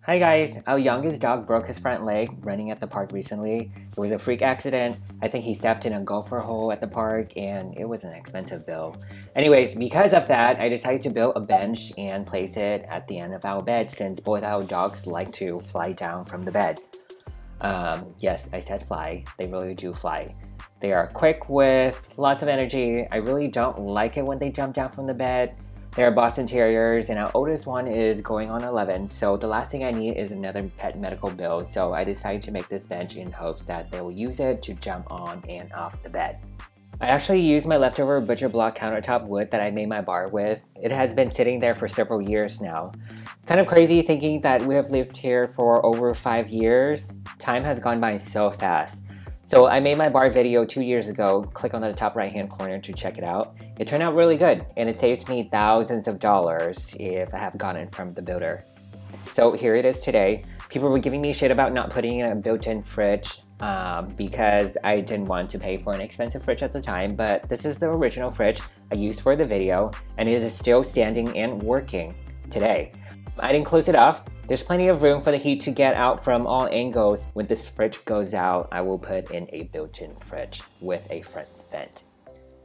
Hi guys, our youngest dog broke his front leg running at the park recently. It was a freak accident. I think he stepped in a gopher hole at the park and it was an expensive bill. Anyways, because of that, I decided to build a bench and place it at the end of our bed since both our dogs like to fly down from the bed. Yes, I said fly. They really do fly. They are quick with lots of energy. I really don't like it when they jump down from the bed. They're Boston Terriers and our oldest one is going on 11, so the last thing I need is another pet medical bill, so I decided to make this bench in hopes that they will use it to jump on and off the bed. I actually used my leftover butcher block countertop wood that I made my bar with. It has been sitting there for several years now. Kind of crazy thinking that we have lived here for over 5 years. Time has gone by so fast. So I made my bar video 2 years ago. Click on the top right hand corner to check it out. It turned out really good and it saved me thousands of dollars if I have gotten it from the builder. So here it is today. People were giving me shit about not putting in a built-in fridge because I didn't want to pay for an expensive fridge at the time, but this is the original fridge I used for the video and it is still standing and working today. I didn't close it off. There's plenty of room for the heat to get out from all angles. When this fridge goes out, I will put in a built-in fridge with a front vent.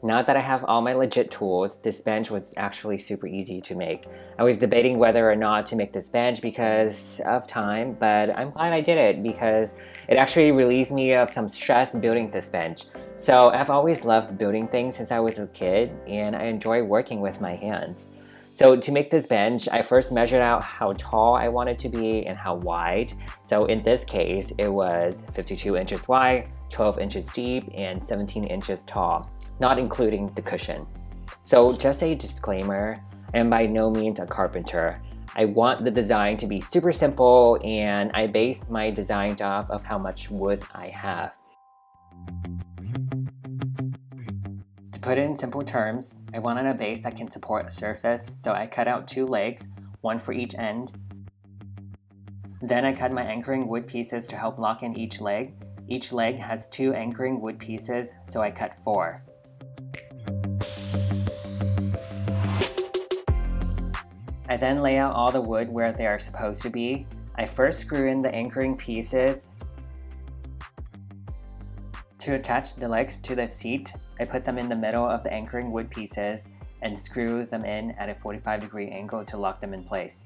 Now that I have all my legit tools, this bench was actually super easy to make. I was debating whether or not to make this bench because of time, but I'm glad I did it because it actually relieves me of some stress building this bench. So I've always loved building things since I was a kid, and I enjoy working with my hands. So to make this bench, I first measured out how tall I wanted to be and how wide. So in this case, it was 52 inches wide, 12 inches deep, and 17 inches tall, not including the cushion. So just a disclaimer, I am by no means a carpenter. I want the design to be super simple, and I based my design off of how much wood I have. To put it in simple terms, I wanted a base that can support a surface, so I cut out 2 legs, one for each end. Then I cut my anchoring wood pieces to help lock in each leg. Each leg has 2 anchoring wood pieces, so I cut 4. I then lay out all the wood where they are supposed to be. I first screw in the anchoring pieces. To attach the legs to the seat, I put them in the middle of the anchoring wood pieces and screw them in at a 45-degree angle to lock them in place.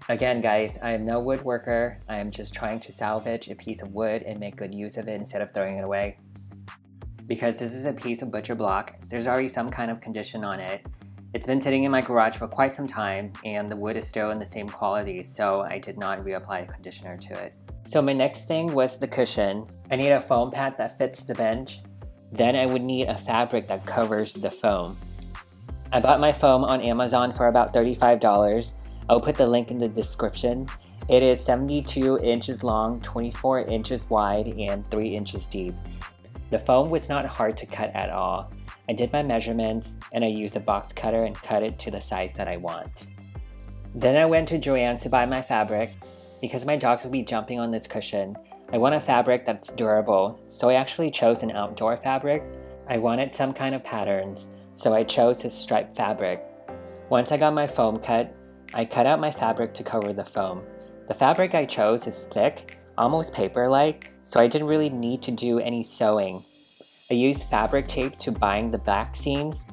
Again guys, I am no woodworker. I am just trying to salvage a piece of wood and make good use of it instead of throwing it away. Because this is a piece of butcher block, there's already some kind of condition on it. It's been sitting in my garage for quite some time and the wood is still in the same quality, so I did not reapply a conditioner to it. So my next thing was the cushion. I need a foam pad that fits the bench. Then I would need a fabric that covers the foam. I bought my foam on Amazon for about $35. I'll put the link in the description. It is 72 inches long, 24 inches wide, and 3 inches deep. The foam was not hard to cut at all. I did my measurements and I used a box cutter and cut it to the size that I want. Then I went to Joann's to buy my fabric. Because my dogs will be jumping on this cushion, I want a fabric that's durable, so I actually chose an outdoor fabric. I wanted some kind of patterns, so I chose this striped fabric. Once I got my foam cut, I cut out my fabric to cover the foam. The fabric I chose is thick, almost paper-like, so I didn't really need to do any sewing. I used fabric tape to bind the back seams.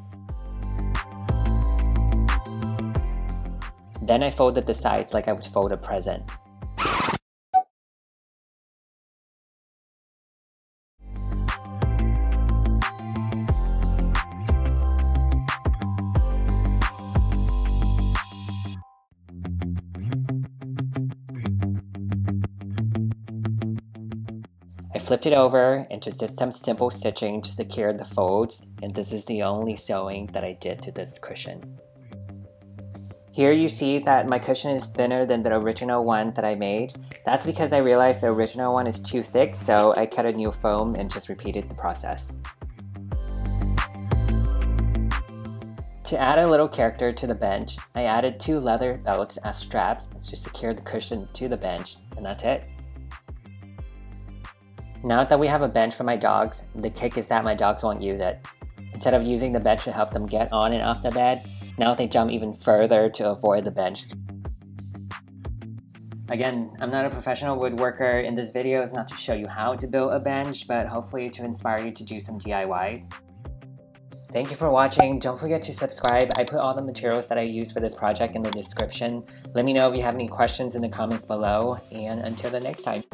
Then I folded the sides like I would fold a present. I flipped it over and just did some simple stitching to secure the folds, and this is the only sewing that I did to this cushion. Here you see that my cushion is thinner than the original one that I made. That's because I realized the original one is too thick, so I cut a new foam and just repeated the process. To add a little character to the bench, I added 2 leather belts as straps to secure the cushion to the bench, and that's it. Now that we have a bench for my dogs, the kick is that my dogs won't use it. Instead of using the bench to help them get on and off the bed, now they jump even further to avoid the bench. Again, I'm not a professional woodworker. In this video, it's not to show you how to build a bench, but hopefully to inspire you to do some DIYs. Thank you for watching. Don't forget to subscribe. I put all the materials that I use for this project in the description. Let me know if you have any questions in the comments below, and until the next time.